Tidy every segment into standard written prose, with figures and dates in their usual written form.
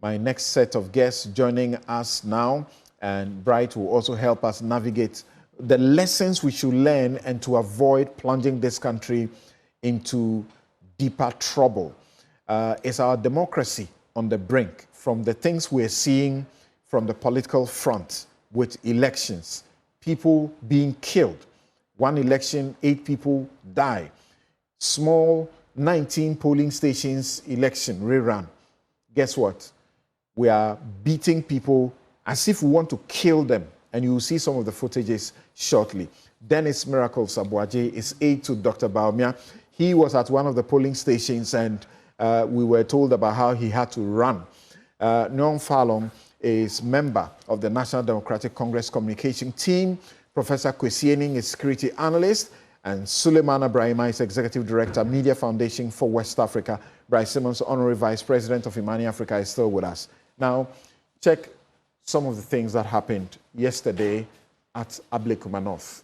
my next set of guests joining us now, and Bright will also help us navigate the lessons we should learn and to avoid plunging this country into deeper trouble. Is our democracy on the brink from the things we're seeing from the political front with elections, people being killed? One election, 8 people die. Small 19 polling stations election rerun. Guess what? We are beating people as if we want to kill them. And you will see some of the footages shortly. Dennis Miracle Sabuaje is aide to Dr. Baumia. He was at one of the polling stations and we were told about how he had to run. Newsfile is member of the National Democratic Congress communication team. Professor Kwesi Ening is security analyst, and Suleiman Abrahima is executive director, Media Foundation for West Africa. Bryce Simmons, honorary vice president of Imani Africa, is still with us. Now, check some of the things that happened yesterday at Ablekuma North.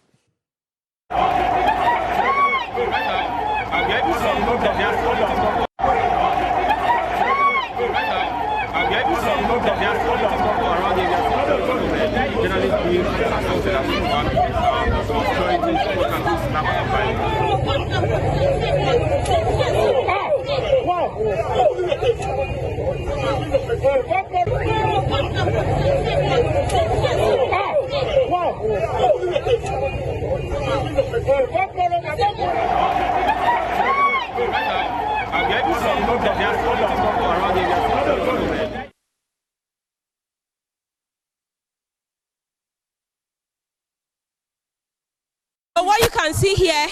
What you can see here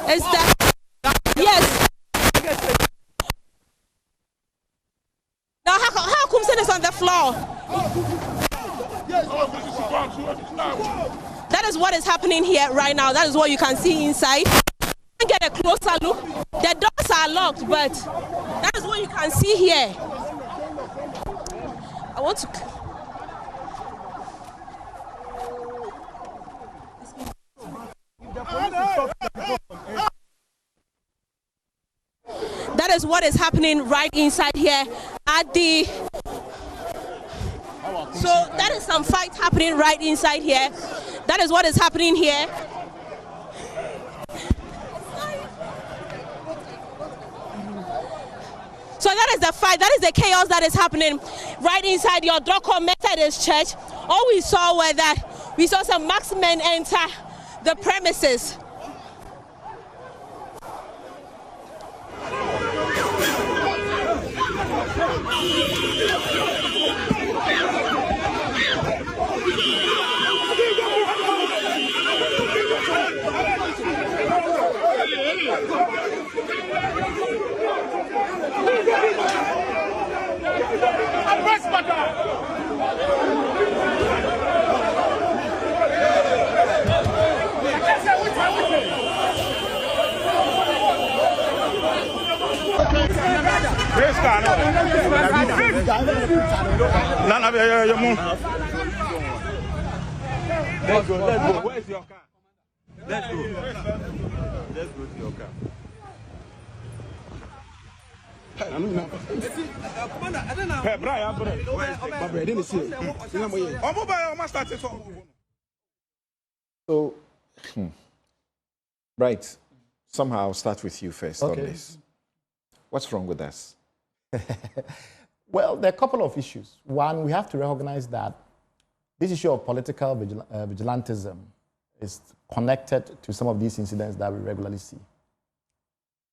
is that, yes. Now, how come it is on the floor? That is what is happening here right now. That is what you can see inside. You can get a closer look. The doors are locked, but that is what you can see here. I want to... That is what is happening right inside here at the... So that is some fight happening right inside here. That is what is happening here. So that is the fight, that is the chaos that is happening right inside your Doko Methodist Church. All we saw were that we saw some marksmen enter the premises. Let's go. Where's your car? Let's go. Let's go to your car. So, right, somehow I'll start with you first on this. What's wrong with us? Well, there are a couple of issues. One, we have to recognize that this issue of political vigilantism is connected to some of these incidents that we regularly see.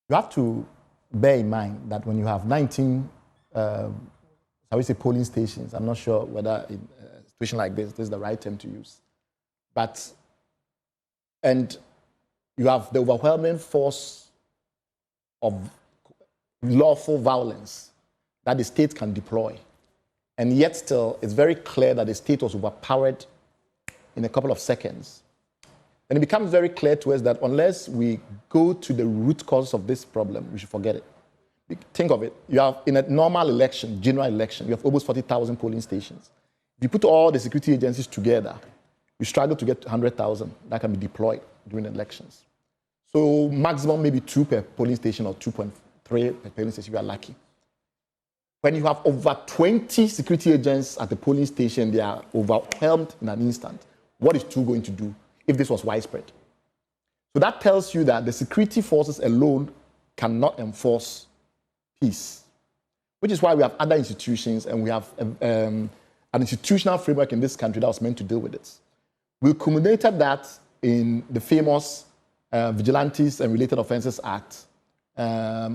You have to bear in mind that when you have 19, polling stations, I'm not sure whether in a situation like this is the right term to use, and you have the overwhelming force of lawful violence that the state can deploy. And yet still, it's very clear that the state was overpowered in a couple of seconds. And it becomes very clear to us that unless we go to the root cause of this problem, we should forget it. Think of it. You have, in a normal election, general election, you have almost 40,000 polling stations. If you put all the security agencies together, you struggle to get 100,000 that can be deployed during elections. So maximum maybe 2 per polling station or 2.3 per polling station, you are lucky. when you have over 20 security agents at the polling station, they are overwhelmed in an instant. What is TRU going to do if this was widespread? So that tells you that the security forces alone cannot enforce peace, which is why we have other institutions and we have an institutional framework in this country that was meant to deal with it. We culminated that in the famous Vigilantes and Related Offences Act,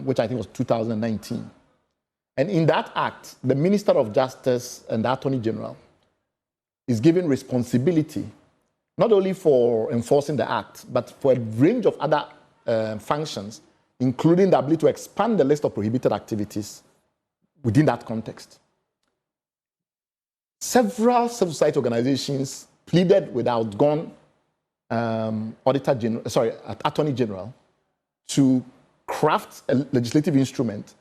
which I think was 2019. And in that act, the Minister of Justice and the Attorney General is given responsibility not only for enforcing the act, but for a range of other functions, including the ability to expand the list of prohibited activities within that context. Several civil society organizations pleaded with outgone Attorney General to craft a legislative instrument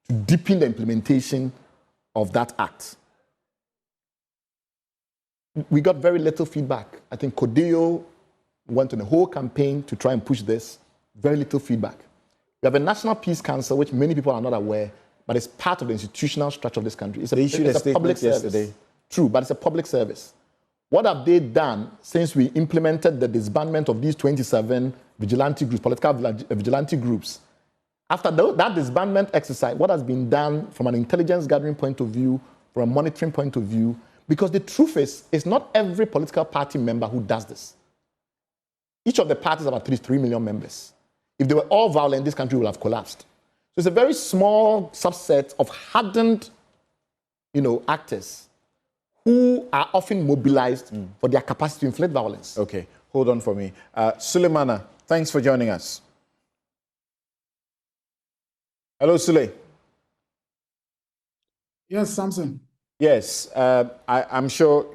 to deepen the implementation of that act. We got very little feedback. I think Codeo went on a whole campaign to try and push this. Very little feedback. We have a National Peace Council, which many people are not aware, but it's part of the institutional structure of this country. It's a public service. True, but it's a public service. What have they done since we implemented the disbandment of these 27 vigilante groups, political vigilante groups? After that disbandment exercise, what has been done from an intelligence gathering point of view, from a monitoring point of view? Because the truth is, it's not every political party member who does this. Each of the parties have about 3 million members. If they were all violent, this country would have collapsed. So it's a very small subset of hardened, actors who are often mobilized for their capacity to inflict violence. Okay, hold on for me. Suleimana, thanks for joining us. Hello, Sule. Yes, Samson. Yes, I'm sure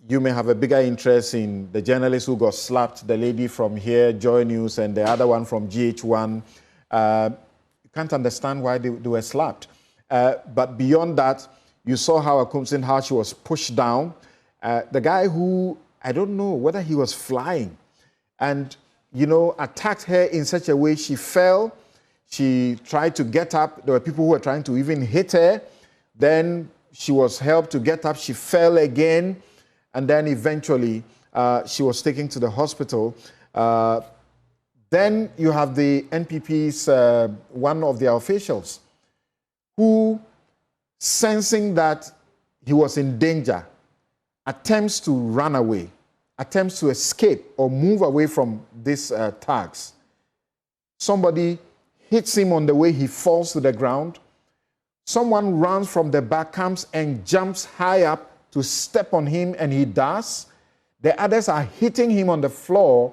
you may have a bigger interest in the journalist who got slapped, the lady from here, Joy News, and the other one from GH1. You can't understand why they were slapped. But beyond that, you saw how she was pushed down. The guy who, I don't know whether he was flying, and, attacked her in such a way she fell. She tried to get up. There were people who were trying to even hit her. Then she was helped to get up. She fell again. And then eventually she was taken to the hospital. Then you have the NPP's, one of their officials, who, sensing that he was in danger, attempts to run away, attempts to escape or move away from these tags. Somebody hits him on the way, he falls to the ground. Someone runs from the back, comes and jumps high up to step on him, and he does. The others are hitting him on the floor,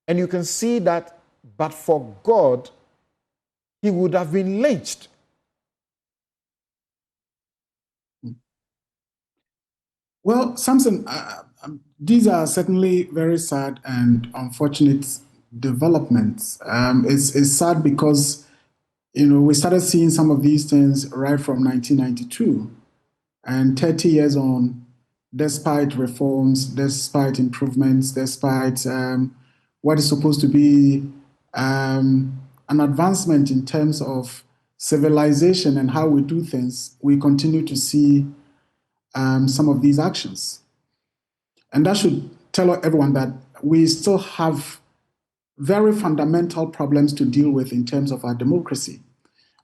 and you can see that, but for God, he would have been lynched. Well, Samson, these are certainly very sad and unfortunate developments. It's sad because, we started seeing some of these things right from 1992. And 30 years on, despite reforms, despite improvements, despite what is supposed to be an advancement in terms of civilization and how we do things, we continue to see some of these actions. And that should tell everyone that we still have very fundamental problems to deal with in terms of our democracy.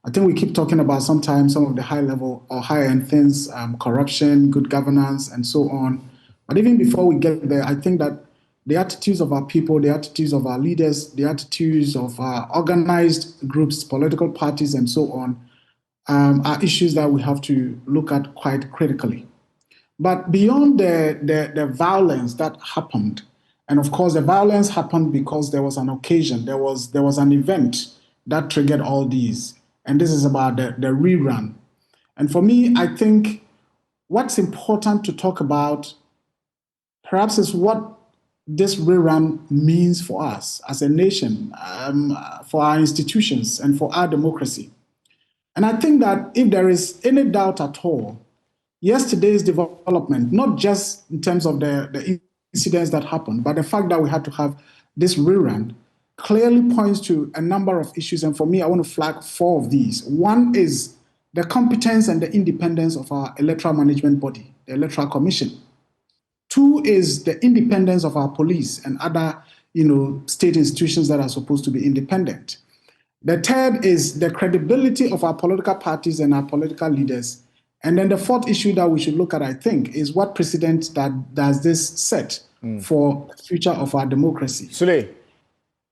I think we keep talking about sometimes some of the high level or high end things, corruption, good governance, and so on. But even before we get there, I think that the attitudes of our people, the attitudes of our leaders, the attitudes of our organized groups, political parties, and so on, are issues that we have to look at quite critically. But beyond the violence that happened, and of course the violence happened because there was an occasion, there was an event that triggered all these. And this is about the rerun. And for me, I think what's important to talk about perhaps is what this rerun means for us as a nation, for our institutions, and for our democracy. And I think that if there is any doubt at all, yesterday's development, not just in terms of the incidents that happened, but the fact that we had to have this rerun, clearly points to a number of issues. And for me, I want to flag 4 of these. One is the competence and the independence of our electoral management body, the Electoral Commission. 2 is the independence of our police and other, state institutions that are supposed to be independent. The 3rd is the credibility of our political parties and our political leaders. And then the 4th issue that we should look at, I think, is what precedent does this set for the future of our democracy. Sule,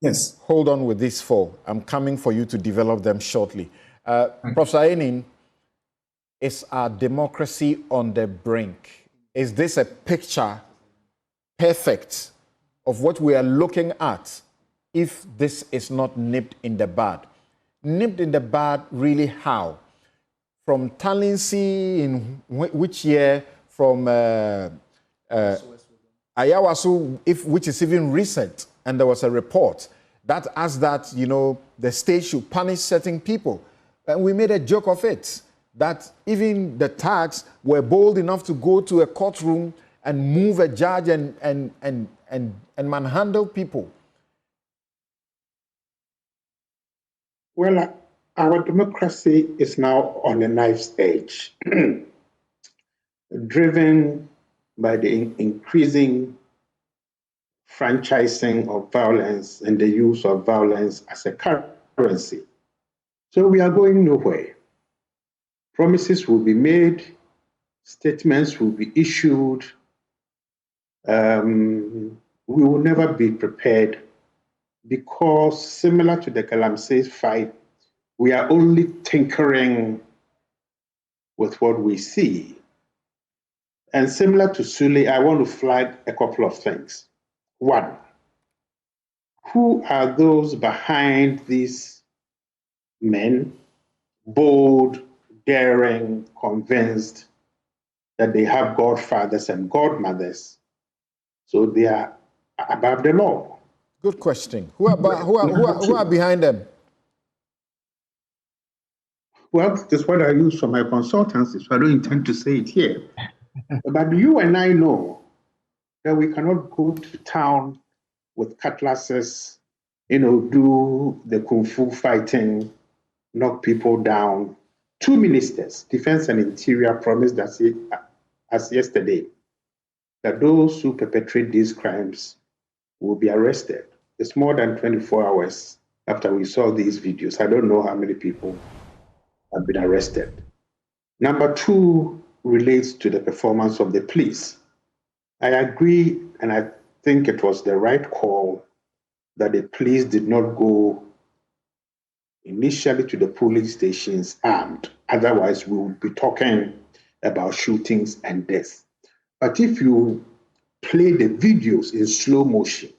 yes. Hold on with these 4. I'm coming for you to develop them shortly. Professor Enin, is our democracy on the brink? Is this a picture perfect of what we are looking at if this is not nipped in the bud? Nipped in the bud, really how? From Talinsi in which year? From Ayawaso, which is even recent, and there was a report that asked that, the state should punish certain people. And we made a joke of it, that even the thugs were bold enough to go to a courtroom and move a judge and manhandle people. Well, our democracy is now on a knife's edge, driven by the increasing franchising of violence and the use of violence as a currency. So we are going nowhere. Promises will be made, statements will be issued. We will never be prepared because, similar to the Galamsey fight, we are only tinkering with what we see. And similar to Sule, I want to flag a couple of things. 1, who are those behind these men, bold, daring, convinced that they have godfathers and godmothers, so they are above the law? Good question. Who are behind them? Well, that's what I use for my consultancy, so I don't intend to say it here. But you and I know that we cannot go to town with cutlasses, do the kung fu fighting, knock people down. 2 ministers, Defense and Interior, promised us as yesterday that those who perpetrate these crimes will be arrested. It's more than 24 hours after we saw these videos. I don't know how many people have been arrested. Number 2 relates to the performance of the police. I agree, and I think it was the right call that the police did not go initially to the polling stations armed. Otherwise, we would be talking about shootings and deaths. But if you play the videos in slow motion,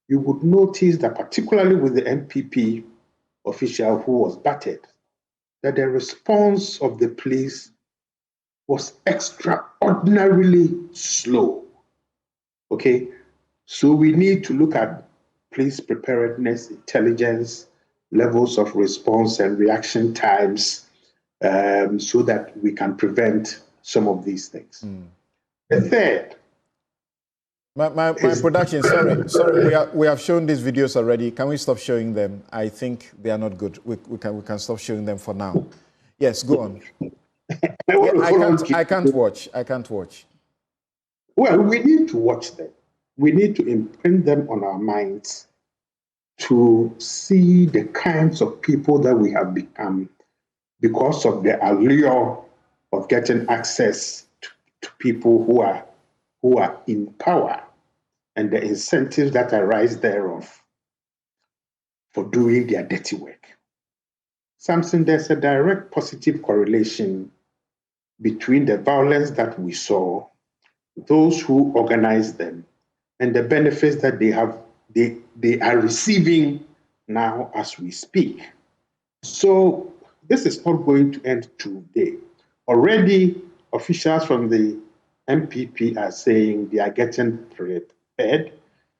you would notice that, particularly with the MPP official who was battered, that the response of the police was extraordinarily slow. Okay? So we need to look at police preparedness, intelligence, levels of response and reaction times, so that we can prevent some of these things. The third. My production, sorry, we have shown these videos already. Can we stop showing them? I think they are not good. We can stop showing them for now. Yes, go on. I can't watch. Well, we need to watch them. We need to imprint them on our minds to see the kinds of people that we have become because of the allure of getting access to people who are in power and the incentives that arise thereof for doing their dirty work. Samson, there's a direct positive correlation between the violence that we saw, those who organized them, and the benefits that they are receiving now as we speak. So this is not going to end today. Already, officials from the MPP are saying they are getting prepared.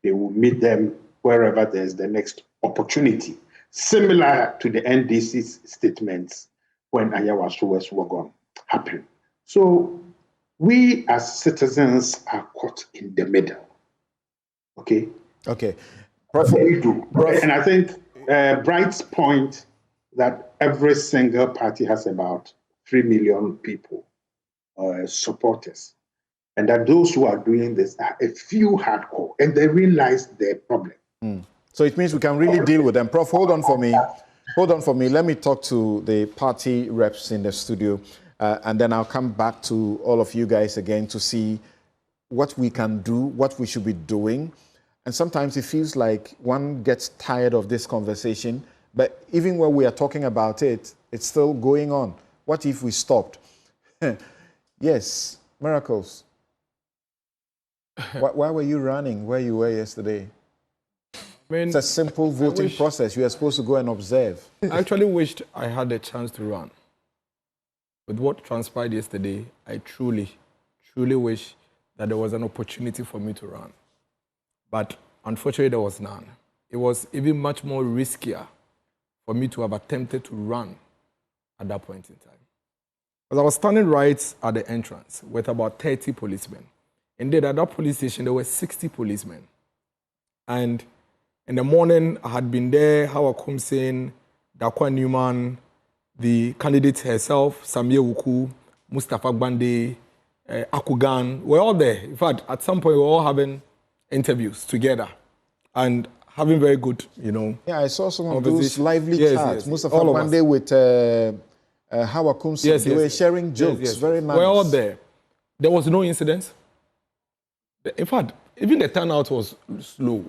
They will meet them wherever there's the next opportunity, similar to the NDC's statements when Ayawaso West were going to happen. So we as citizens are caught in the middle. Okay? Okay. And I think Bright's point that every single party has about 3 million people, supporters, and that those who are doing this are a few hardcore, and they realize their problem. So it means we can really deal with them. Prof, hold on for me. Hold on for me. Let me talk to the party reps in the studio, and then I'll come back to all of you guys again to see what we can do, what we should be doing. And sometimes it feels like one gets tired of this conversation, but even when we are talking about it, it's still going on. What if we stopped? Yes, Miracles. Why were you running where you were yesterday? I mean, it's a simple voting process. You are supposed to go and observe. I actually wished I had the chance to run. With what transpired yesterday, I truly wish that there was an opportunity for me to run. But unfortunately, there was none. It was even much more riskier for me to have attempted to run at that point in time. Because I was standing right at the entrance with about 30 policemen. Indeed, at that police station, there were 60 policemen. And in the morning, I had been there, Hawa Kumsen, Dakwa Newman, the candidate herself, Samia Wuku, Mustafa Gbande, Akugan, we're all there. In fact, at some point, we were all having interviews together and having very good, Yeah, I saw some of those lively chats. Mustafa Gbande with Hawa Kumsen. They were sharing jokes. Very nice. We're all there. There was no incidents. In fact, even the turnout was slow.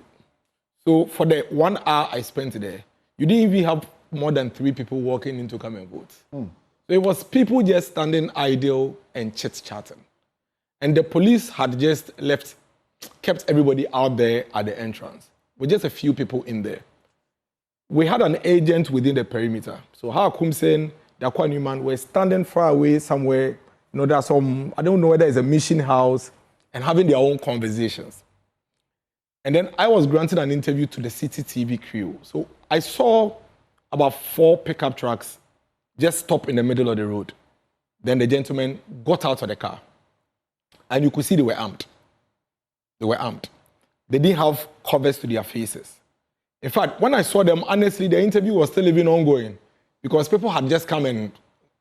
So for the 1 hour I spent there, you didn't even have more than 3 people walking in to come and vote. So it was people just standing idle and chit-chatting. And the police had just kept everybody out there at the entrance, with just a few people in there. We had an agent within the perimeter. So Hawa Kumsen, Dakwa Newman were standing far away somewhere. There's some, I don't know whether it's a mission house, and having their own conversations. And then I was granted an interview to the CCTV crew. So I saw about 4 pickup trucks just stop in the middle of the road. Then the gentlemen got out of the car. And you could see they were armed. They were armed. They didn't have covers to their faces. In fact, when I saw them, honestly, the interview was still even ongoing because people had just come and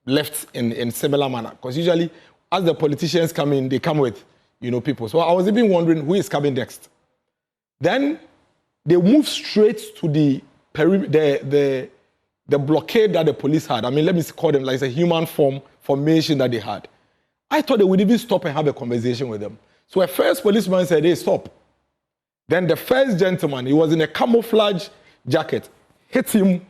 left in similar manner. Because usually, as the politicians come in, they come with, people. So I was even wondering who is coming next. Then they moved straight to the blockade that the police had. I mean, let me call them like a human formation that they had. I thought they would even stop and have a conversation with them. So a first policeman said, hey, stop. Then the first gentleman, he was in a camouflage jacket, hit him,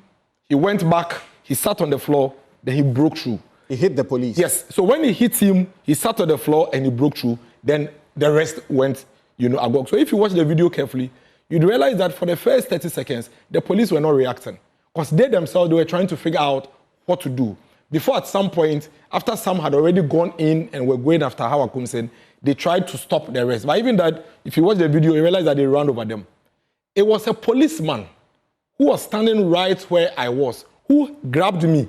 he went back, he sat on the floor, then he broke through. He hit the police? Yes. So when he hit him, he sat on the floor and he broke through. Then the rest went, agog. So if you watch the video carefully, you'd realize that for the first 30 seconds, the police were not reacting. Because they themselves, they were trying to figure out what to do. Before at some point, after some had already gone in and were going after Hawa Kumsen, they tried to stop the rest. But even that, if you watch the video, you realize that they ran over them. It was a policeman who was standing right where I was, who grabbed me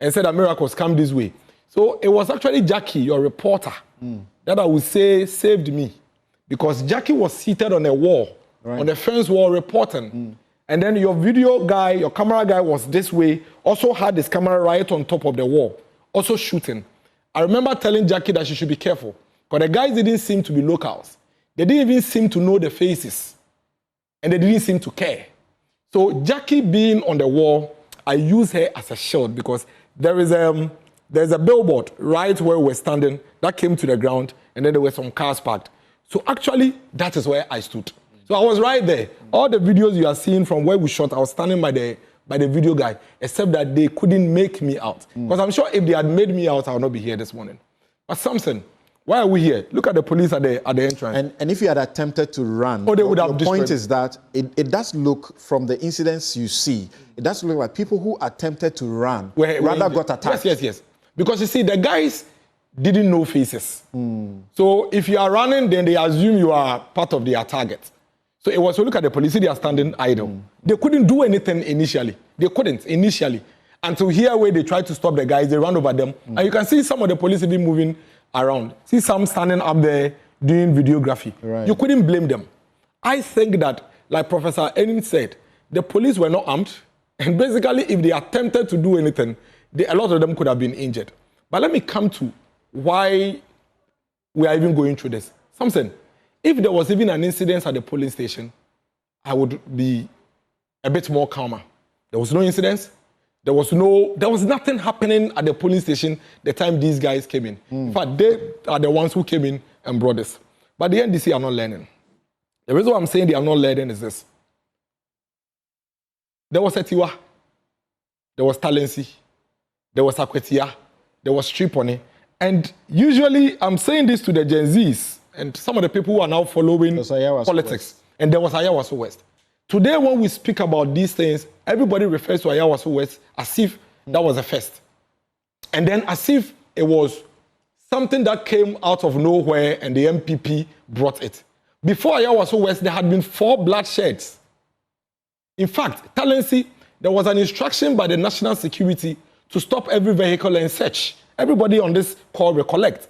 and said, Miracles, come this way. So it was actually Jackie, your reporter, that I would say saved me. Because Jackie was seated on a wall, on the fence wall reporting. And then your video guy, your camera guy was this way, also had his camera right on top of the wall, also shooting. I remember telling Jackie that she should be careful. Because the guys didn't seem to be locals. They didn't even seem to know the faces. And they didn't seem to care. So Jackie being on the wall, I use her as a shield because there's a billboard right where we're standing that came to the ground, and then there were some cars parked. So actually, that is where I stood. So I was right there. All the videos you are seeing from where we shot, I was standing by the video guy, except that they couldn't make me out. Because I'm sure if they had made me out, I would not be here this morning. But Samson, why are we here? Look at the police at the entrance. And if you had attempted to run, they would have the point is that it does look, from the incidents you see, it does look like people who attempted to run rather got attacked. Yes. Because you see, the guys didn't know faces. So if you are running, then they assume you are part of their target. So it was to look at the police, they are standing idle. They couldn't do anything initially. They couldn't initially. Until here where they tried to stop the guys, they ran over them. And you can see some of the police even moving around. See some standing up there doing videography. You couldn't blame them. I think that, like Professor Enin said, the police were not armed. And basically, if they attempted to do anything, a lot of them could have been injured. But let me come to why we are even going through this. Samson, if there was even an incident at the polling station, I would be a bit more calmer. There was no incidents. There was nothing happening at the polling station the time these guys came in. In fact, they are the ones who came in and brought this. But the NDC are not learning. The reason why I'm saying they are not learning is this. There was Etiwa, there was Talensi, there was Akwetia, there was Triponi. And usually I'm saying this to the Gen Zs and some of the people who are now following politics. West. And there was Ayawaso West. Today, when we speak about these things, everybody refers to Ayawaso West as if that was a first. And then as if it was something that came out of nowhere and the MPP brought it. Before Ayawaso West, there had been 4 bloodsheds. In fact, Talensi, there was an instruction by the National Security to stop every vehicle and search. Everybody on this call recollect.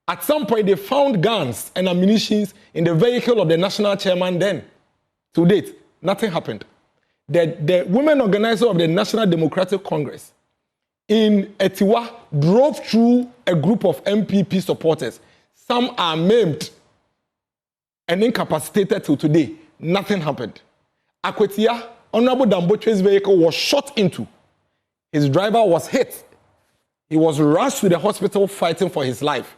At some point, they found guns and ammunition in the vehicle of the national chairman then. To date, nothing happened. The women organizer of the National Democratic Congress in Etiwa drove through a group of MPP supporters. Some are maimed and incapacitated till today. Nothing happened. Akwetia, Honorable Damboche's vehicle was shot into. His driver was hit. He was rushed to the hospital fighting for his life.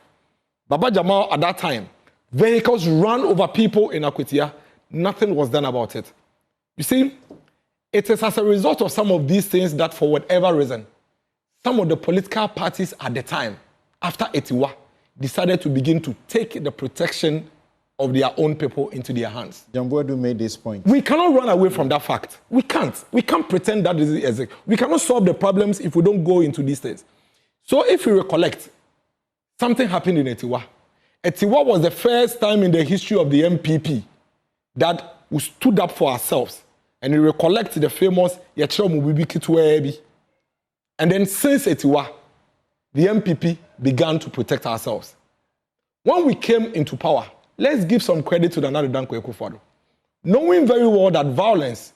Baba Jamal, at that time, vehicles ran over people in Akwetia. Nothing was done about it. You see, it is as a result of some of these things that, for whatever reason, some of the political parties at the time, after Etiwa, decided to begin to take the protection of their own people into their hands. Jambuadu made this point. We cannot run away from that fact. We can't. We can't pretend that is we cannot solve the problems if we don't go into these things. So if you recollect, something happened in Etiwa. Etiwa was the first time in the history of the MPP that we stood up for ourselves. And you recollect the famous Yachiro Mubibi Kitwebi. And then since Etiwa, the MPP began to protect ourselves. When we came into power, let's give some credit to the Nana Dankwa Akufo-Addo. Knowing very well that violence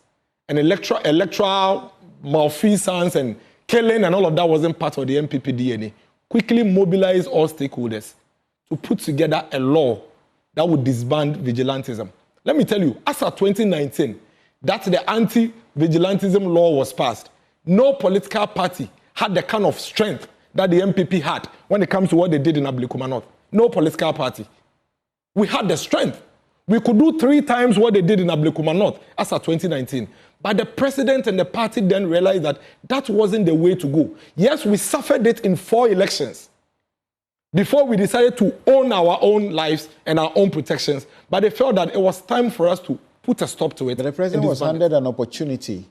and electoral malfeasance and killing and all of that wasn't part of the MPP DNA, quickly mobilized all stakeholders to put together a law that would disband vigilantism. Let me tell you, as of 2019, that the anti-vigilantism law was passed. No political party had the kind of strength that the MPP had when it comes to what they did in Ablekuma North. No political party. We had the strength. We could do 3 times what they did in Ablekuma North as of 2019. But the president and the party then realized that that wasn't the way to go. Yes, we suffered it in 4 elections before we decided to own our own lives and our own protections. But they felt that it was time for us to put a stop to it. But the president was handed an opportunity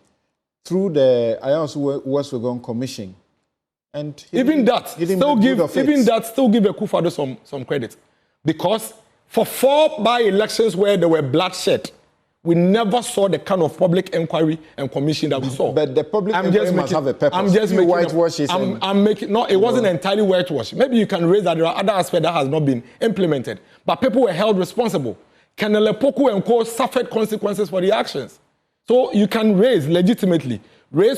through the Ayawaso West Legon Commission. And still give Akufo-Addo some credit. Because for 4 by-elections where there were bloodshed, we never saw the kind of public inquiry and commission that we saw. But the public inquiry must have a purpose. I'm just making whitewash it. It wasn't entirely whitewash. Maybe you can raise that there are other aspects that has not been implemented. But people were held responsible. Colonel Epoku and co suffered consequences for the actions. So you can raise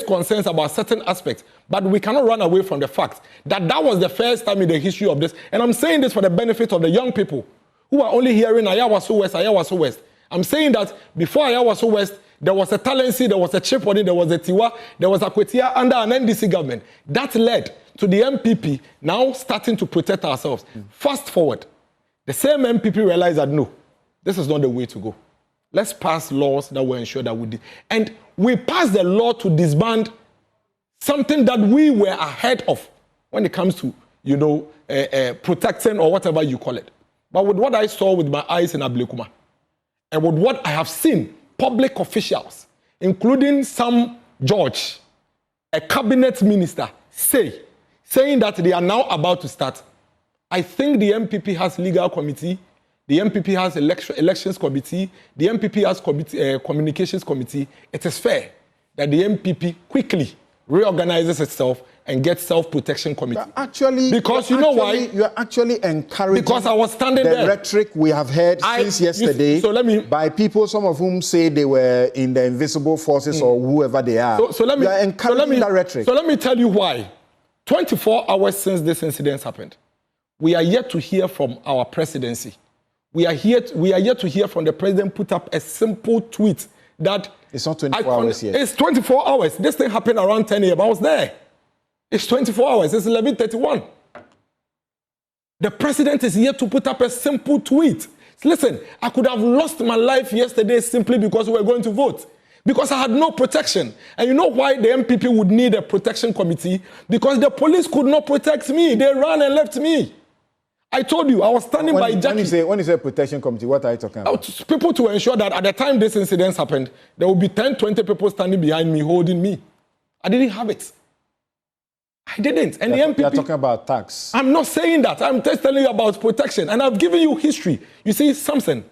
concerns about certain aspects, but we cannot run away from the fact that that was the first time in the history of this. And I'm saying this for the benefit of the young people who are only hearing Ayawaso West. I'm saying that before Ayawaso West, there was a Talensi, there was a Tripoli, there was a Tiwa, there was a Akwetia under an NDC government. That led to the MPP now starting to protect ourselves. Fast forward, the same MPP realized that no, this is not the way to go. Let's pass laws that will ensure that we did. And we passed the law to disband something that we were ahead of when it comes to, protecting or whatever you call it. But with what I saw with my eyes in Ablekuma, and with what I have seen public officials, including some judge, a cabinet minister, saying that they are now about to start, I think the MPP has legal committee, the MPP has elections committee, the MPP has communications committee. It is fair that the MPP quickly reorganizes itself and gets self-protection committee. Actually, because you know why? You are actually encouraging because I was standing the there. rhetoric we have heard since yesterday by people, some of whom say they were in the invisible forces or whoever they are. So let me, you are encouraging that rhetoric. So let me tell you why. 24 hours since this incident happened, we are yet to hear from our presidency. We are yet to hear from the president put up a simple tweet that it's not 24 hours yet. It's 24 hours. This thing happened around 10 a.m. I was there. It's 24 hours. It's 11:31. The president is yet to put up a simple tweet. Listen, I could have lost my life yesterday simply because we were going to vote. Because I had no protection. And you know why the MPP would need a protection committee? Because the police could not protect me. They ran and left me. I told you, I was standing by Jackie. When you say protection committee, what are you talking about? People to ensure that at the time this incident happened, there would be 10, 20 people standing behind me, holding me. I didn't have it. I didn't. And the MPP... You're talking about tax. I'm not saying that. I'm just telling you about protection. And I've given you history. You see, Samson,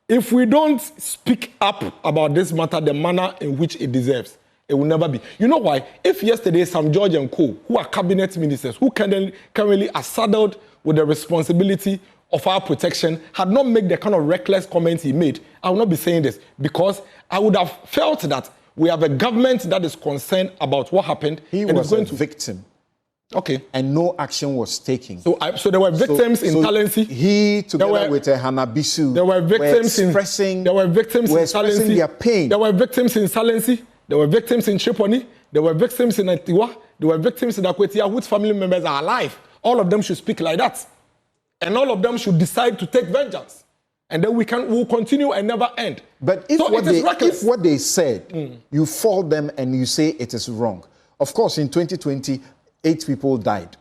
if we don't speak up about this matter, the manner in which it deserves, it will never be. You know why? If yesterday Sam George and co, who are cabinet ministers, who currently are saddled with the responsibility of our protection, had not made the kind of reckless comments he made, I would not be saying this, because I would have felt that we have a government that is concerned about what happened. He was going to victim. Okay. And no action was taken. So there were victims in Talensi. He, together with Hanabisu, there were victims expressing their pain. There were victims in Talensi. There were victims in Tripoli. There were victims in Atiwa. There were victims in Akwetia whose family members are alive. All of them should speak like that. And all of them should decide to take vengeance. And then we'll continue and never end. But if what they said, you fault them and you say it is wrong. Of course, in 2020, 8 people died.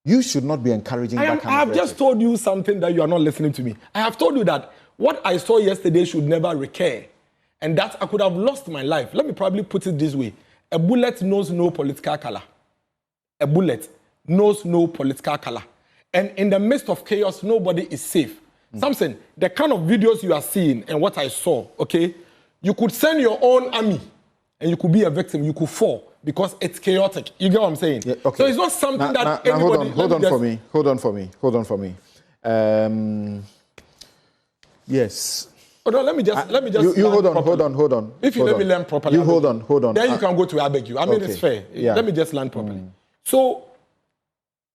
You should not be encouraging that kind of rhetoric. I have just told you something that you are not listening to me. I have told you that what I saw yesterday should never recur. And that I could have lost my life. Let me probably put it this way. A bullet knows no political color. A bullet knows no political color. And in the midst of chaos, nobody is safe. Samson, the kind of videos you are seeing and what I saw, okay, you could send your own army and you could be a victim, you could fall because it's chaotic. You get what I'm saying? Yeah, okay. So it's not something that anybody... Hold on for me. Yes. Hold on, let me just you hold on. If you let me learn properly, you hold on. Then you can go to I beg you. I mean, okay. It's fair. Yeah. Let me just learn properly. So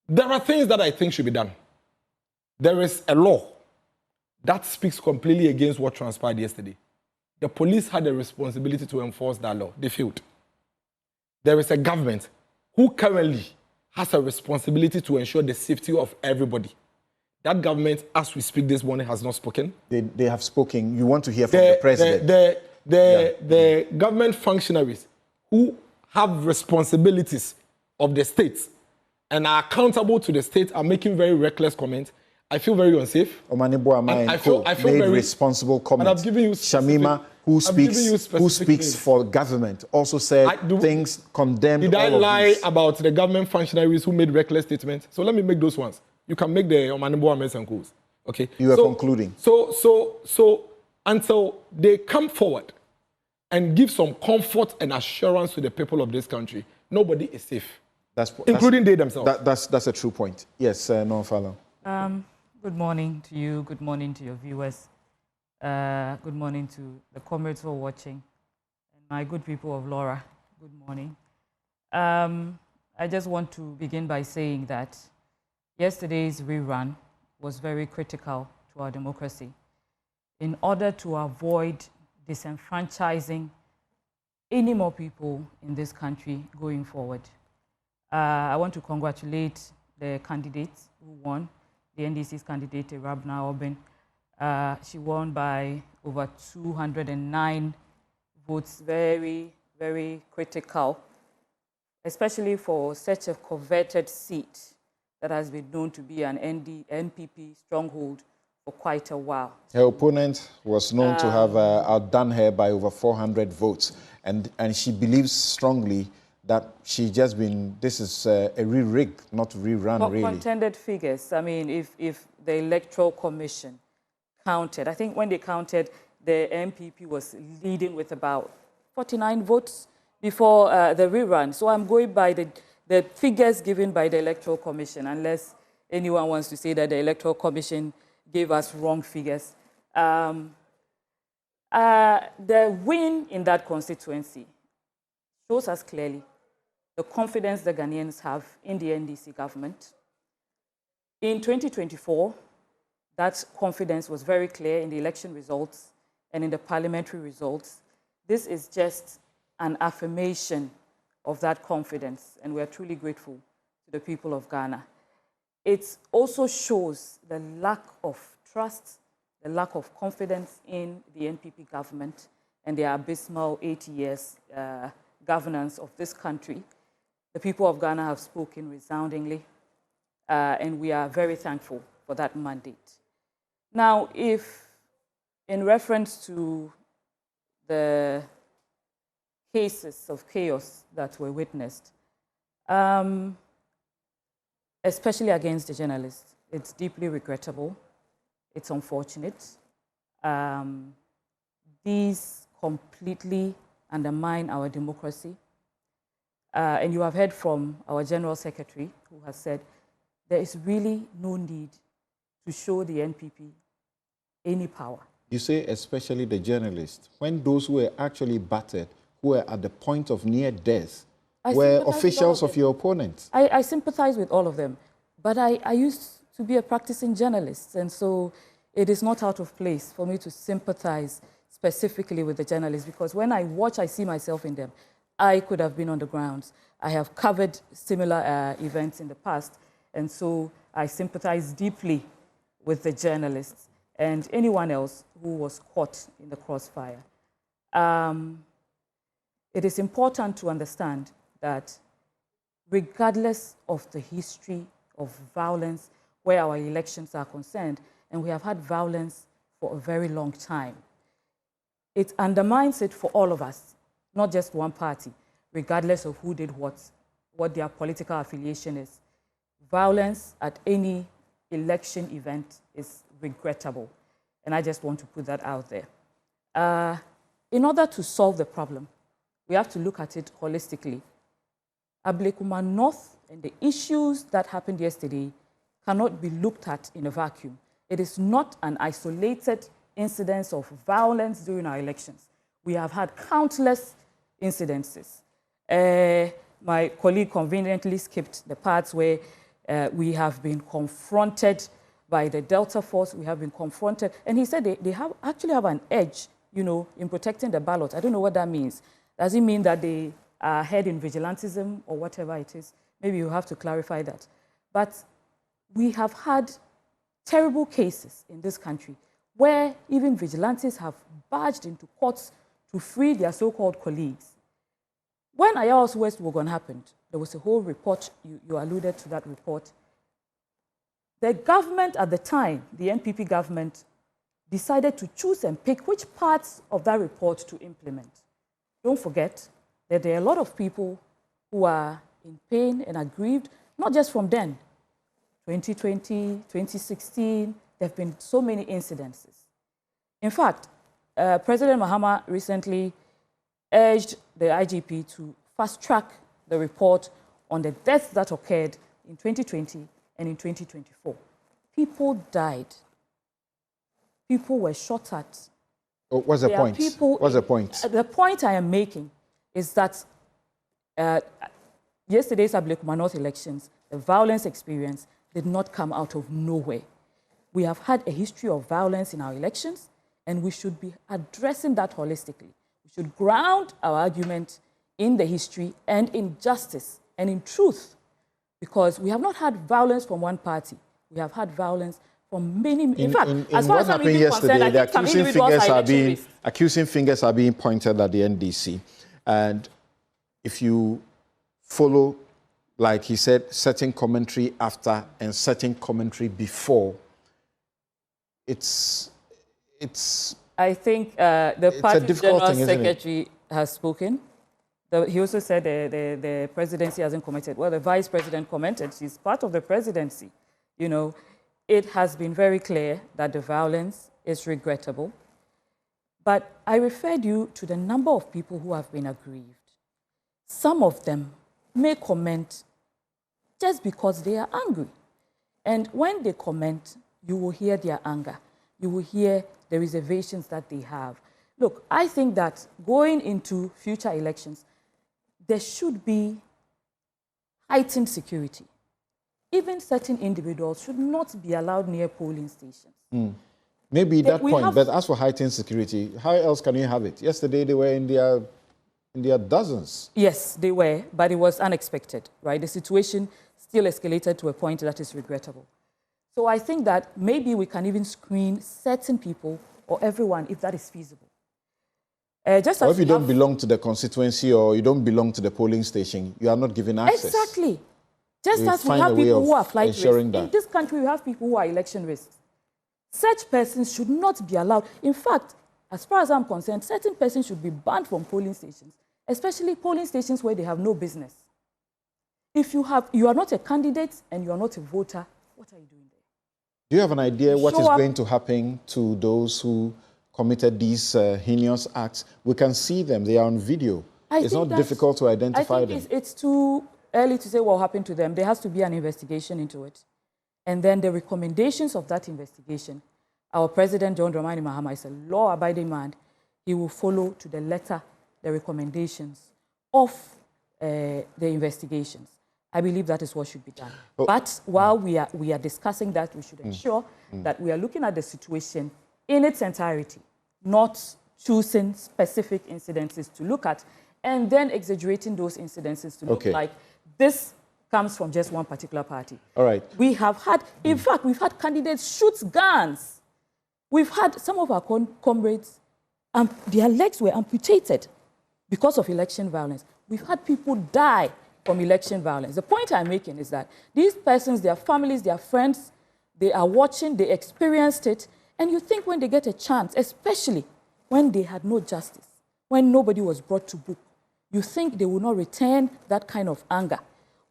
there are things that I think should be done. There is a law that speaks completely against what transpired yesterday. The police had a responsibility to enforce that law. They failed. There is a government who currently has a responsibility to ensure the safety of everybody. That government, as we speak this morning, has not spoken. They have spoken. You want to hear from the president. The government functionaries who have responsibilities of the state and are accountable to the state are making very reckless comments. I feel very unsafe. I feel very responsible comments. And I've given you Shamima, who speaks for government, also said things condemned. Did I lie about the government functionaries who made reckless statements? So let me make those ones. You can make the Omanebo Ames and Coos. Okay. You are concluding. So until they come forward and give some comfort and assurance to the people of this country, nobody is safe, including they themselves. That's a true point. Yes, Newsfile. Good morning to you. Good morning to your viewers. Good morning to the comrades who are watching. And my good people of Laura, good morning. I just want to begin by saying that yesterday's rerun was very critical to our democracy in order to avoid disenfranchising any more people in this country going forward. I want to congratulate the candidates who won. The NDC's candidate, Rabna Oben. She won by over 209 votes. Very, very critical, especially for such a coveted seat that has been known to be an NPP stronghold for quite a while. Her opponent was known to have outdone her by over 400 votes. And she believes strongly that she just been, this is a re-rig, not rerun, really. Contended figures. I mean, if the Electoral Commission counted, I think when they counted, the MPP was leading with about 49 votes, before the rerun. So I'm going by the figures given by the Electoral Commission, unless anyone wants to say that the Electoral Commission gave us wrong figures. The win in that constituency shows us clearly the confidence the Ghanaians have in the NDC government. In 2024, that confidence was very clear in the election results and in the parliamentary results. This is just an affirmation of that confidence, and we are truly grateful to the people of Ghana. It also shows the lack of trust, the lack of confidence in the NPP government and their abysmal 80 years governance of this country. The people of Ghana have spoken resoundingly, and we are very thankful for that mandate. Now, if in reference to the cases of chaos that were witnessed, especially against the journalists, it's deeply regrettable. It's unfortunate. These completely undermine our democracy. And you have heard from our General Secretary, who has said there is really no need to show the NPP any power. You say especially the journalists. When those who were actually battered, who were at the point of near death, were officials of your opponents. I sympathize with all of them. But I used to be a practicing journalist, and so it is not out of place for me to sympathize specifically with the journalists, because when I watch, I see myself in them. I could have been on the grounds. I have covered similar events in the past, and so I sympathize deeply with the journalists and anyone else who was caught in the crossfire. It is important to understand that regardless of the history of violence where our elections are concerned, and we have had violence for a very long time, it undermines it for all of us, not just one party, regardless of who did what their political affiliation is. Violence at any election event is regrettable, and I just want to put that out there. In order to solve the problem, we have to look at it holistically. Ablekuma North and the issues that happened yesterday cannot be looked at in a vacuum. It is not an isolated incidence of violence during our elections. We have had countless incidences. My colleague conveniently skipped the parts where we have been confronted by the Delta Force. We have been confronted, and he said they actually have an edge, in protecting the ballot. I don't know what that means. Does it mean that they are ahead in vigilantism or whatever it is? Maybe you have to clarify that. But we have had terrible cases in this country where even vigilantes have barged into courts to free their so-called colleagues. When Ayawa's West Wogon happened, there was a whole report, you alluded to that report. The government at the time, the NPP government, decided to choose and pick which parts of that report to implement. Don't forget that there are a lot of people who are in pain and aggrieved, not just from then. 2020, 2016, there have been so many incidences. In fact, President Mahama recently urged the IGP to fast-track the report on the deaths that occurred in 2020 and in 2024. People died. People were shot at. What's the point? What's the point? The point I am making is that yesterday's Ablekuma North elections, the violence experience did not come out of nowhere. We have had a history of violence in our elections, and we should be addressing that holistically. We should ground our argument in the history and in justice and in truth, because we have not had violence from one party. We have had violence from many. In fact, as far as I'm concerned, the accusing fingers are being pointed at the NDC. And if you follow, like he said, certain commentary after and certain commentary before, I think the party general secretary has spoken. He also said the presidency hasn't commented. Well, the vice president commented. She's part of the presidency. It has been very clear that the violence is regrettable. But I referred you to the number of people who have been aggrieved. some of them may comment just because they are angry. And when they comment, you will hear their anger. You will hear the reservations that they have. Look, I think that going into future elections, there should be heightened security. Even certain individuals should not be allowed near polling stations. Maybe that point, but as for heightened security, how else can you have it? Yesterday they were in their dozens. Yes, they were, but it was unexpected, right? The situation still escalated to a point that is regrettable. So I think that maybe we can even screen certain people or everyone if that is feasible. Just or if you don't belong to the constituency or you don't belong to the polling station, you are not given access. Exactly. Just as we have people who are flight risks. That. In this country, we have people who are election risks. Such persons should not be allowed. In fact, as far as I'm concerned, certain persons should be banned from polling stations, especially polling stations where they have no business. If you are not a candidate and you are not a voter, what are you doing there? Do you have an idea what is going to happen to those who committed these heinous acts? We can see them. They are on video. It's not difficult to identify them. It's too early to say what happened to them. There has to be an investigation into it. And then the recommendations of that investigation, our President, John Dramani Mahama, is a law-abiding man. He will follow to the letter the recommendations of the investigations. I believe that is what should be done. But while we are discussing that, we should ensure that we are looking at the situation in its entirety, not choosing specific incidences to look at and then exaggerating those incidences to look like this comes from just one particular party. All right. We have had, in fact, we've had candidates shoot guns. We've had some of our comrades, their legs were amputated because of election violence. We've had people die from election violence. The point I'm making is that these persons, their families, their friends, they are watching, they experienced it, and you think when they get a chance, especially when they had no justice, when nobody was brought to book, you think they will not return that kind of anger.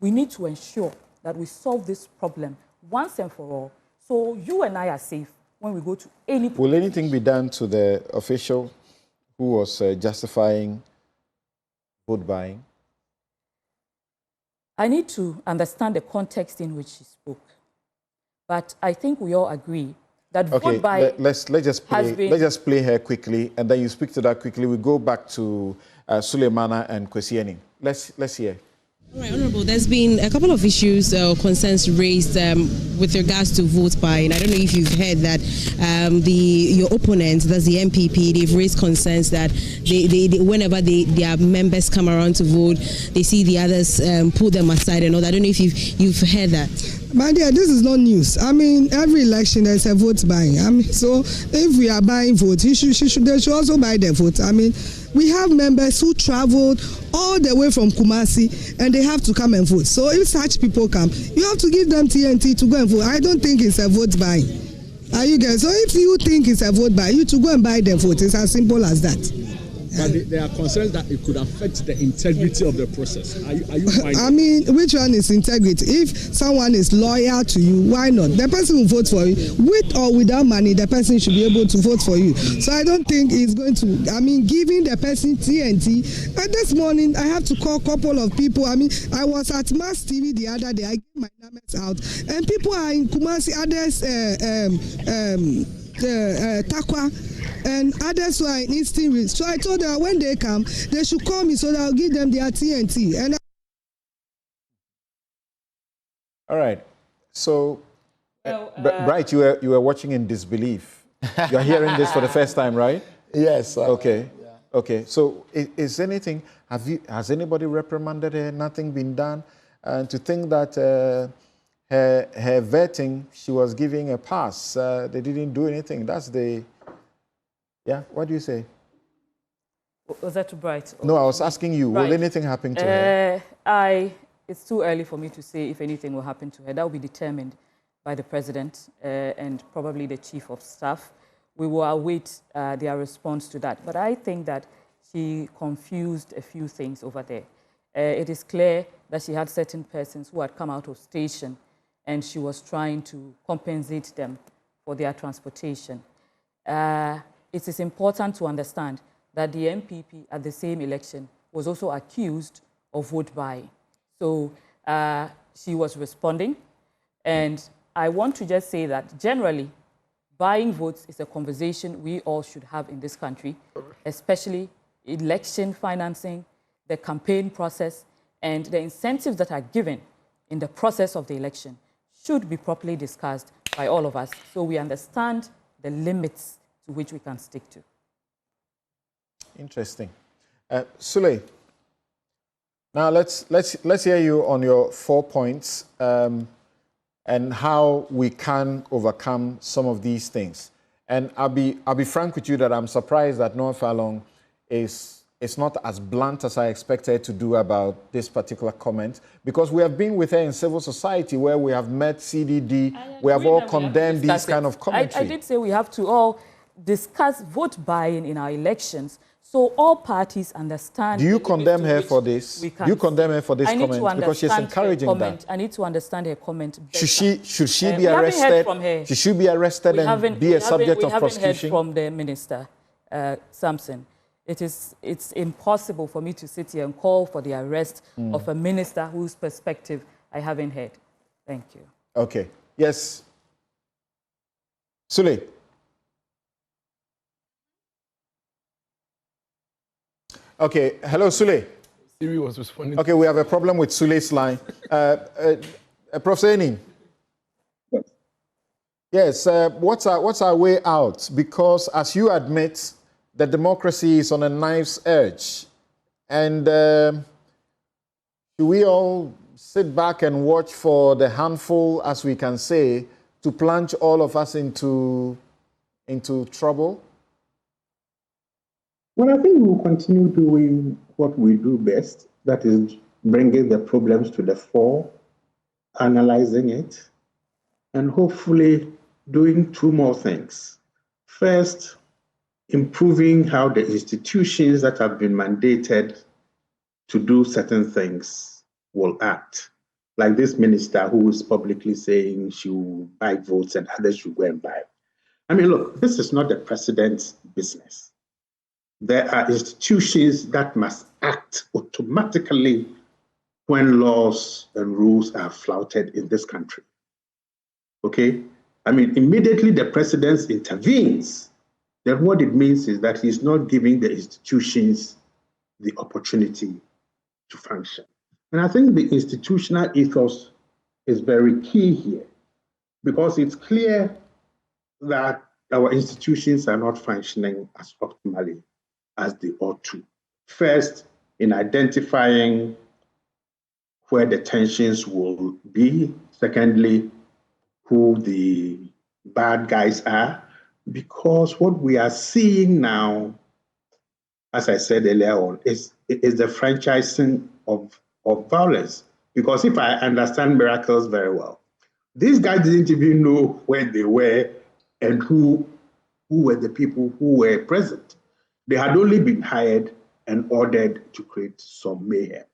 We need to ensure that we solve this problem once and for all, so you and I are safe when we go to any... Will anything be done to the official who was justifying vote buying? I need to understand the context in which he spoke. But I think we all agree that vote buying... Let's just play her quickly, and then you speak to that quickly. We go back to Suleimana and Kwesieni. Let's hear. All right, Honourable, there's been a couple of issues or concerns raised with regards to vote buying. I don't know if you've heard that your opponents, that's the MPP, they've raised concerns that they whenever their members come around to vote, they see the others pull them aside and all that. I don't know if you've heard that. My dear, this is not news. I mean, every election there's a vote buying. I mean, so if we are buying votes, they should also buy their votes. I mean, we have members who traveled all the way from Kumasi and they have to come and vote. So if such people come, you have to give them TNT to go and vote. I don't think it's a vote buying. Are you guys? So if you think it's a vote buying, you to go and buy their vote. It's as simple as that. But there are concerns that it could affect the integrity of the process. Are you finding? I mean, which one is integrity? If someone is loyal to you, why not? The person will vote for you. With or without money, the person should be able to vote for you. So I don't think it's going to, I mean, giving the person TNT. And this morning, I have to call a couple of people. I mean, I was at Mass TV the other day. I gave my numbers out. And people are in Kumasi, others, Takwa, and others who are in Eastern Region. So I told them when they come, they should call me so that I'll give them their TNT. And all right. So, Bright, you were watching in disbelief. You're hearing this for the first time, right? Yes. Okay. Yeah. Okay. So, is anything? Has anybody reprimanded her? Nothing been done? And to think that her vetting, she was giving a pass. They didn't do anything. That's the. Yeah, what do you say? Was that too bright? No, I was asking you, will anything happen to her? It's too early for me to say if anything will happen to her. That will be determined by the President and probably the Chief of Staff. We will await their response to that. But I think that she confused a few things over there. It is clear that she had certain persons who had come out of station and she was trying to compensate them for their transportation. It is important to understand that the MPP at the same election was also accused of vote buying. So she was responding. And I want to just say that generally, buying votes is a conversation we all should have in this country, especially election financing, the campaign process, and the incentives that are given in the process of the election should be properly discussed by all of us so we understand the limits to which we can stick to. Interesting. Sule, now let's hear you on your 4 points and how we can overcome some of these things. And I'll be frank with you that I'm surprised that Noah Falong is not as blunt as I expected to do about this particular comment, because we have been with her in civil society where we have met CDD, we have all condemned these kind of commentary. I did say we have to all discuss vote buying in our elections so all parties understand. Do you condemn her for this? Do you condemn her for this comment? Because she's encouraging that. I need to understand her comment better. Should she be arrested? Should she be arrested and be a subject of prosecution? We haven't heard from the minister, Samson. It's impossible for me to sit here and call for the arrest of a minister whose perspective I haven't heard. Thank you. Okay. Yes. Sule. Okay. Hello, Sule. Siri was responding. Okay, we have a problem with Sule's line. Professor Ening. Yes. What's our way out? Because as you admit, the democracy is on a knife's edge. And should we all sit back and watch for the handful, as we can say, to plunge all of us into trouble? Well, I think we'll continue doing what we do best, that is bringing the problems to the fore, analyzing it, and hopefully doing two more things. First, improving how the institutions that have been mandated to do certain things will act. Like this minister who is publicly saying she will buy votes and others should go and buy. I mean, look, this is not the president's business. There are institutions that must act automatically when laws and rules are flouted in this country. Okay? I mean, immediately the president intervenes, then what it means is that he's not giving the institutions the opportunity to function. And I think the institutional ethos is very key here, because it's clear that our institutions are not functioning as optimally as they ought to. First, in identifying where the tensions will be. Secondly, who the bad guys are. Because what we are seeing now, as I said earlier on, is the franchising of violence. Because if I understand miracles very well, these guys didn't even know where they were and who were the people who were present. They had only been hired and ordered to create some mayhem.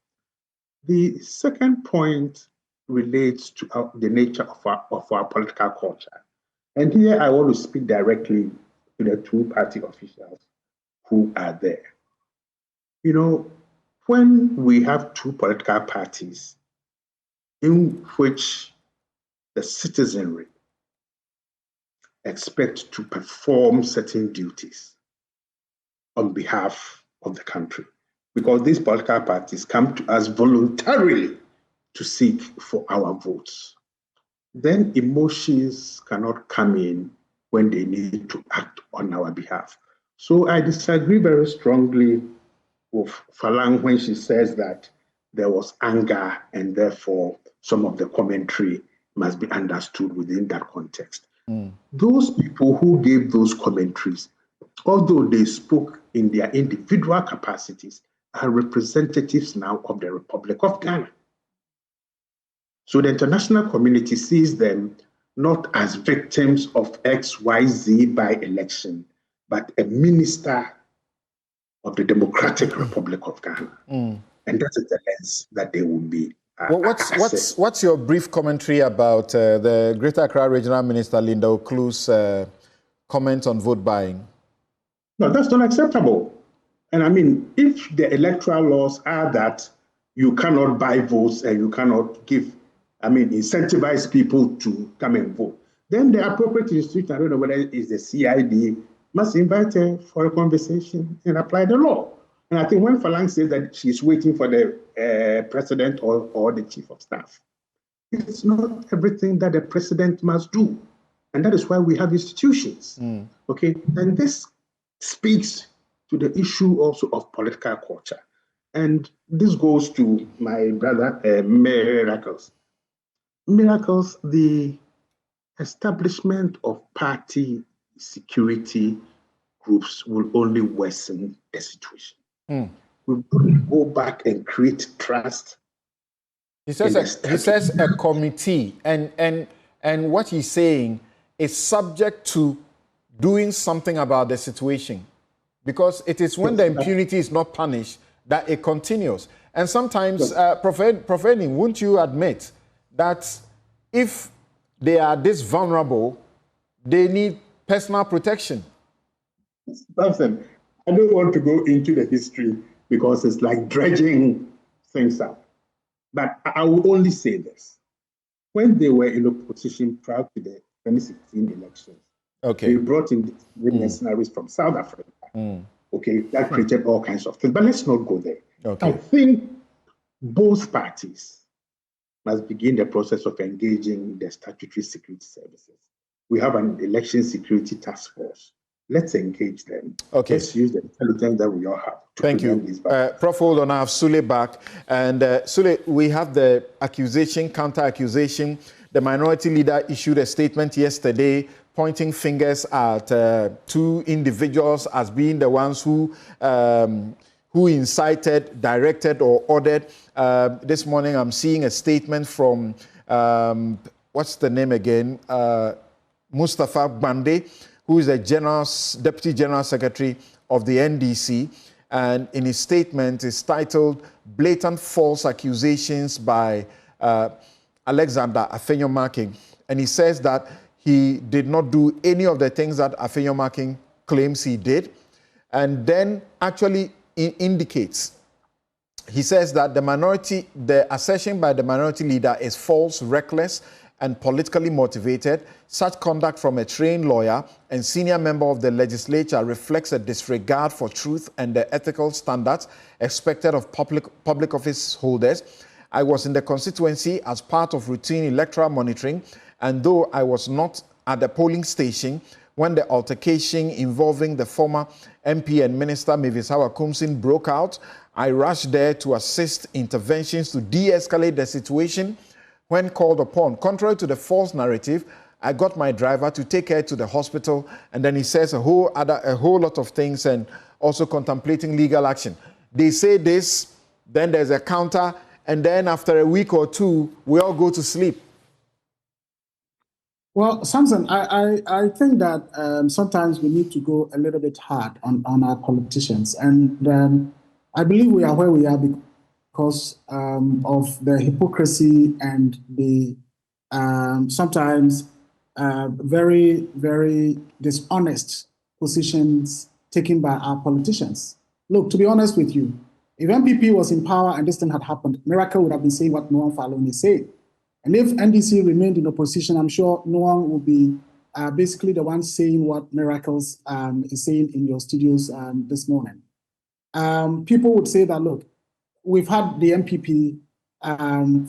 The second point relates to the nature of our political culture. And here I want to speak directly to the two party officials who are there. You know, when we have two political parties in which the citizenry expect to perform certain duties on behalf of the country, because these political parties come to us voluntarily to seek for our votes, then emotions cannot come in when they need to act on our behalf. So I disagree very strongly with Falong when she says that there was anger and therefore some of the commentary must be understood within that context. Those people who gave those commentaries, although they spoke in their individual capacities, are representatives now of the Republic of Ghana. So the international community sees them not as victims of XYZ by election, but a minister of the Democratic Republic of Ghana. And that is the lens that they will be. What's your brief commentary about the Greater Accra Regional Minister Linda Oklu's comment on vote buying? No, that's not acceptable. And I mean, if the electoral laws are that you cannot buy votes and you cannot incentivize people to come and vote. Then the appropriate institution, I don't know whether it's the CID, must invite her for a conversation and apply the law. And I think when Falang says that she's waiting for the president or the chief of staff, it's not everything that the president must do. And that is why we have institutions. Okay, and this speaks to the issue also of political culture. And this goes to my brother, Miracles. Miracles, the establishment of party security groups will only worsen the situation. We've got to go back and create trust. He says a committee, and what he's saying is subject to doing something about the situation, because it is when the impunity is not punished that it continues. And sometimes, Prophet, won't you admit that if they are this vulnerable, they need personal protection? Listen, I don't want to go into the history because it's like dredging things up. But I will only say this. When they were in opposition prior to the 2016 elections, they brought in mercenaries from South Africa. Okay, that created all kinds of things. But let's not go there. I think both parties must begin the process of engaging the statutory security services. We have an election security task force. Let's engage them. Let's use the intelligence that we all have. Thank you. Prof, hold on. I have Sule back. And Sule, we have the accusation, counter-accusation. The minority leader issued a statement yesterday pointing fingers at two individuals as being the ones who incited, directed, or ordered. This morning, I'm seeing a statement from, what's the name again? Mustafa Bande, who is the Deputy General Secretary of the NDC. And in his statement, it's titled Blatant False Accusations by Alexander Afenyo-Markin. And he says that he did not do any of the things that Afenyo-Markin claims he did. And then actually indicates, he says that the assertion by the minority leader is false, reckless, and politically motivated. Such conduct from a trained lawyer and senior member of the legislature reflects a disregard for truth and the ethical standards expected of public office holders. I was in the constituency as part of routine electoral monitoring, and though I was not at the polling station when the altercation involving the former MP and Minister Mavis Hawa-Kumsin broke out, I rushed there to assist interventions to de-escalate the situation. When called upon, contrary to the false narrative, I got my driver to take her to the hospital, and then he says a whole lot of things and also contemplating legal action. They say this, then there's a counter, and then after a week or two, we all go to sleep. Well, Samson, I think that sometimes we need to go a little bit hard on our politicians. And I believe we are where we are because of the hypocrisy and the sometimes very, very dishonest positions taken by our politicians. Look, to be honest with you, if MPP was in power and this thing had happened, Miracle would have been saying what Noam Falun is saying. And if NDC remained in opposition, I'm sure Noam would be basically the one saying what Miracles is saying in your studios this morning. People would say that, look, we've had the MPP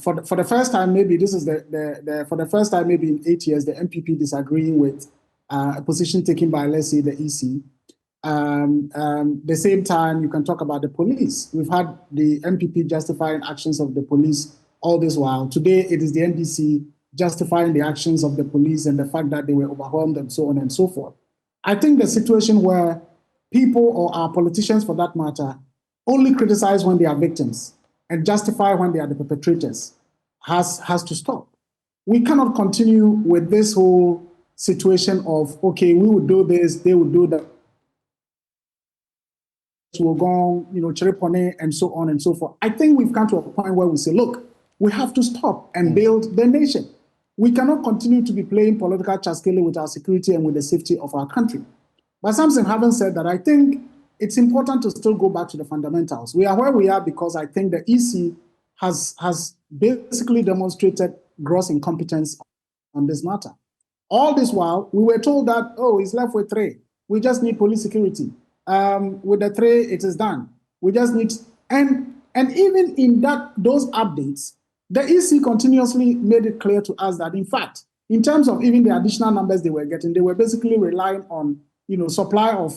for the first time, maybe this is for the first time, maybe in 8 years, the MPP disagreeing with a position taken by, let's say, the EC. The same time, you can talk about the police. We've had the MPP justifying actions of the police all this while. Today, it is the NDC justifying the actions of the police and the fact that they were overwhelmed and so on and so forth. I think the situation where people or our politicians, for that matter, only criticize when they are victims and justify when they are the perpetrators has to stop. We cannot continue with this whole situation of, okay, we would do this, they would do that. We'll go, Cherepone and so on and so forth. I think we've come to a point where we say, look, we have to stop and build the nation. We cannot continue to be playing political chaskele with our security and with the safety of our country. But Samson, having said that, I think it's important to still go back to the fundamentals. We are where we are because I think the EC has basically demonstrated gross incompetence on this matter. All this while, we were told that, oh, he's left with 3. We just need police security. With the 3, it is done. We just need, and even in those updates, the EC continuously made it clear to us that, in fact, in terms of even the additional numbers they were getting, they were basically relying on, supply of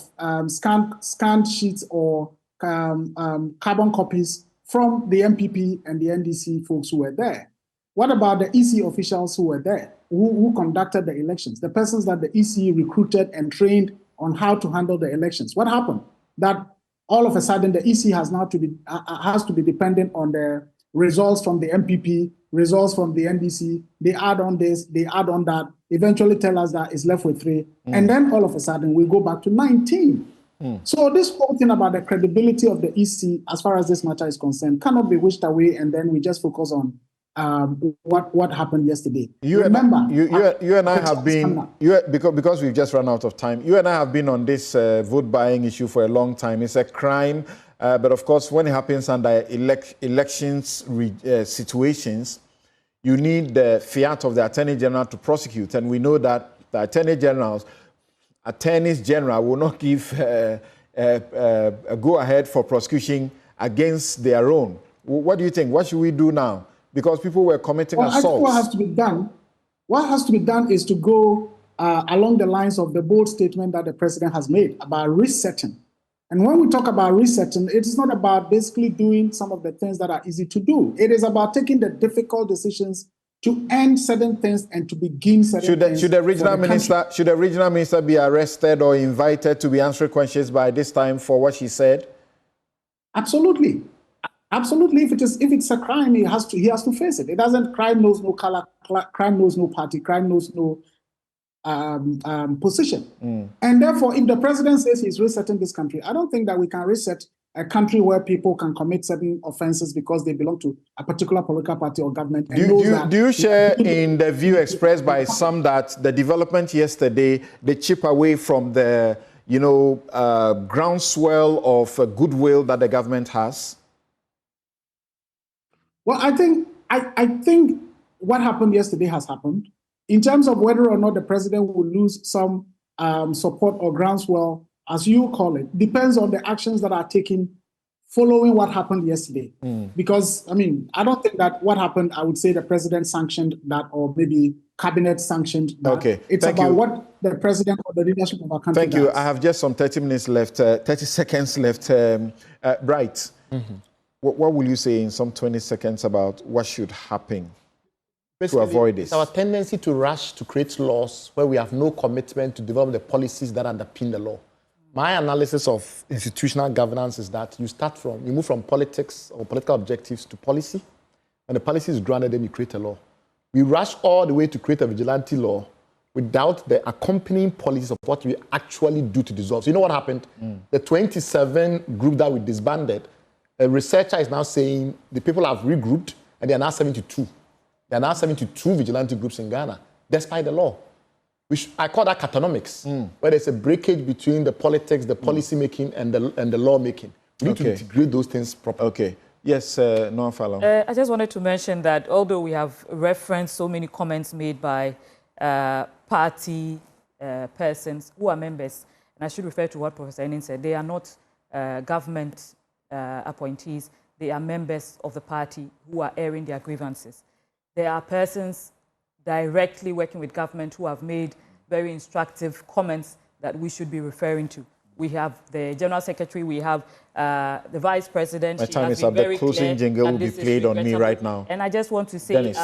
scanned sheets or carbon copies from the MPP and the NDC folks who were there. What about the EC officials who were there, who conducted the elections, the persons that the EC recruited and trained on how to handle the elections? What happened? That all of a sudden the EC has to be dependent on the results from the MPP, results from the NDC. They add on this, they add on that, eventually tell us that it's left with 3. And then all of a sudden we go back to 19. So this whole thing about the credibility of the EC, as far as this matter is concerned, cannot be wished away, and then we just focus on what happened yesterday. You and I have been, because we've just run out of time, you and I have been on this vote buying issue for a long time. It's a crime, but of course, when it happens under elections situations, you need the fiat of the Attorney General to prosecute, and we know that the Attorneys General will not give a go-ahead for prosecution against their own. What do you think? What should we do now? Because people were committing assaults. I think what has to be done is to go along the lines of the bold statement that the president has made about resetting. And when we talk about resetting, it is not about basically doing some of the things that are easy to do. It is about taking the difficult decisions to end certain things and to begin certain things. Should the regional minister be arrested or invited to be answering questions by this time for what she said? Absolutely. Absolutely. If it's a crime, he has to face it. It doesn't. Crime knows no color. Crime knows no party. Crime knows no position. And therefore, if the president says he's resetting this country, I don't think that we can reset a country where people can commit certain offenses because they belong to a particular political party or government. And do you share in the view expressed by some that the development yesterday, they chip away from the groundswell of goodwill that the government has? Well, I think what happened yesterday has happened. In terms of whether or not the president will lose some support or groundswell, as you call it, depends on the actions that are taken following what happened yesterday. Because, I don't think that what happened, I would say the president sanctioned that, or maybe cabinet sanctioned that. Okay. It's about what the president or the leadership of our country does. Thank you. I have just some 30 minutes left, 30 seconds left. Bright. What will you say in some 20 seconds about what should happen to avoid this? It's our tendency to rush to create laws where we have no commitment to develop the policies that underpin the law. My analysis of institutional governance is that you move from politics or political objectives to policy. When the policy is granted, then you create a law. We rush all the way to create a vigilante law without the accompanying policies of what we actually do to dissolve. So you know what happened? The 27 group that we disbanded, a researcher is now saying the people have regrouped and they are now 72. There are now 72 vigilante groups in Ghana, despite the law. I call that catanomics, where there's a breakage between the politics, the policy making, and the law making. We need to integrate those things properly. Okay. Yes, Newsfile. I just wanted to mention that although we have referenced so many comments made by party persons who are members, and I should refer to what Professor Enin said, they are not government appointees, they are members of the party who are airing their grievances. There are persons directly working with government who have made very instructive comments that we should be referring to. We have the General Secretary, we have the Vice President. My time is up. The closing jingle will be played on me right now. And I just want to say,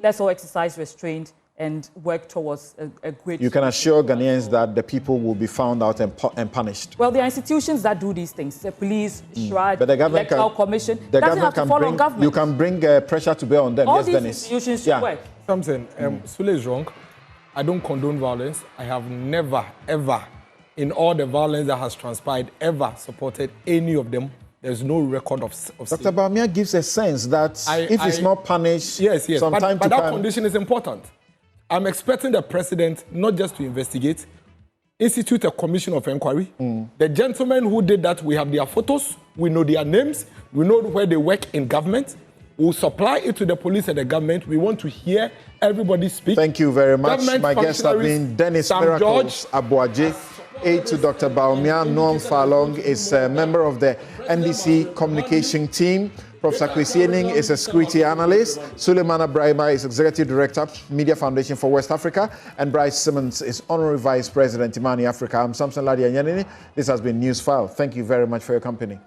let's all exercise restraint and work towards a great... You can assure Ghanaians that the people will be found out and punished. Well, there are institutions that do these things. The police, SHRAD, the Electoral Commission. The government can follow government. You can bring pressure to bear on them. All these institutions should work. Something, Sule is wrong. I don't condone violence. I have never, ever, in all the violence that has transpired, ever supported any of them. There's no record of Dr. Bawumia gives a sense that if it's not punished, yes, but that condition is important. I'm expecting the president not just to investigate, institute a commission of inquiry. The gentlemen who did that, we have their photos, we know their names, we know where they work in government. We'll supply it to the police and the government. We want to hear everybody speak. Thank you very much. Government My guests have been Dennis Miracles Abuaje, aide to Dr. Baumia. Noam Falong is a member of the NDC communication team. Professor Kwesiening is a security analyst. Suleimana Brahima is Executive Director, Media Foundation for West Africa. And Bryce Simmons is Honorary Vice President, Imani Africa. I'm Samson Ladi Anyanini. This has been Newsfile. Thank you very much for your company.